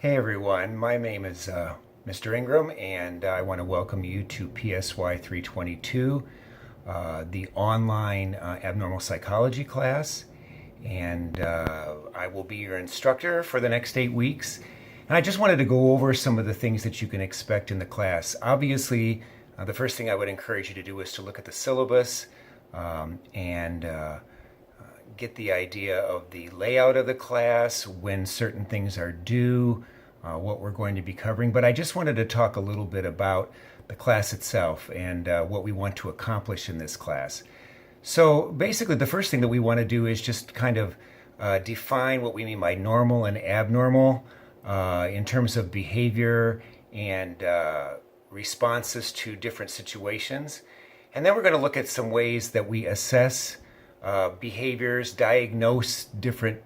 Hey everyone, my name is Mr. Engram, and I want to welcome you to PSY 322, the online abnormal psychology class. And I will be your instructor for the next 8 weeks. And I just wanted to go over some of the things that you can expect in the class. Obviously, the first thing I would encourage you to do is to look at the syllabus and get the idea of the layout of the class, when certain things are due, what we're going to be covering. But I just wanted to talk a little bit about the class itself and what we want to accomplish in this class. So basically, the first thing that we want to do is just kind of define what we mean by normal and abnormal in terms of behavior and responses to different situations. And then we're going to look at some ways that we assess behaviors, diagnose different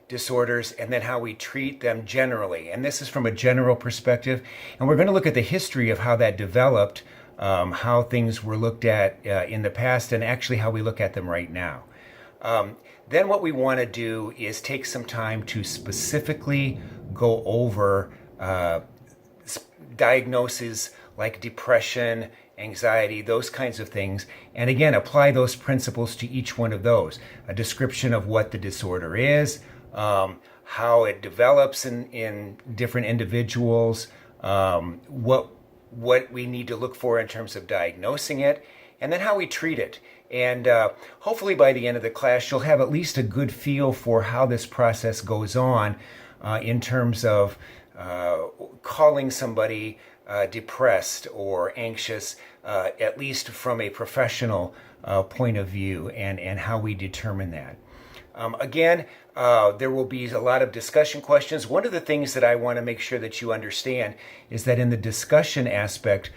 disorders, and then how we treat them generally. And this is from a general perspective. And we're going to look at the history of how that developed, how things were looked at in the past, and actually how we look at them right now. Then what we want to do is take some time to specifically go over diagnoses like depression, anxiety, those kinds of things, and again, apply those principles to each one of those. A description of what the disorder is, how it develops in different individuals, what we need to look for in terms of diagnosing it, and then how we treat it. And hopefully by the end of the class, you'll have at least a good feel for how this process goes on in terms of calling somebody depressed or anxious, at least from a professional point of view, and how we determine that. Again, there will be a lot of discussion questions. One of the things that I want to make sure that you understand is that in the discussion aspect,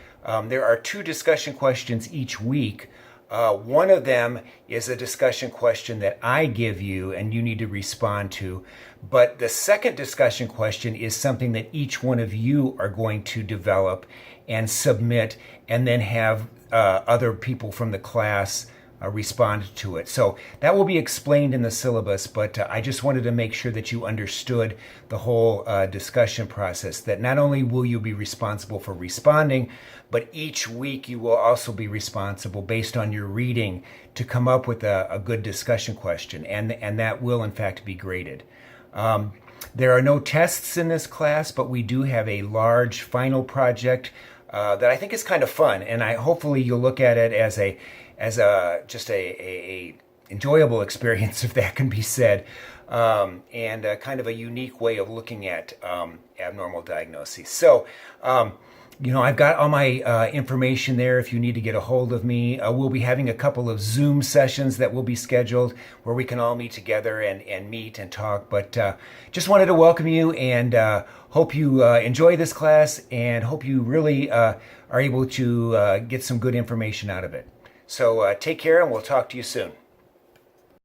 there are 2 discussion questions each week. One of them is a discussion question that I give you and you need to respond to. But the second discussion question is something that each one of you are going to develop and submit, and then have other people from the class respond to it. So that will be explained in the syllabus, but I just wanted to make sure that you understood the whole discussion process, that not only will you be responsible for responding, but each week you will also be responsible based on your reading to come up with a good discussion question, and that will in fact be graded. There are no tests in this class, but we do have a large final project that I think is kind of fun, and hopefully you'll look at it as a enjoyable experience, if that can be said, and kind of a unique way of looking at abnormal diagnoses. So, I've got all my information there if you need to get a hold of me. We'll be having a couple of Zoom sessions that will be scheduled where we can all meet together and meet and talk. But just wanted to welcome you, and hope you enjoy this class, and hope you really are able to get some good information out of it. So take care, and we'll talk to you soon.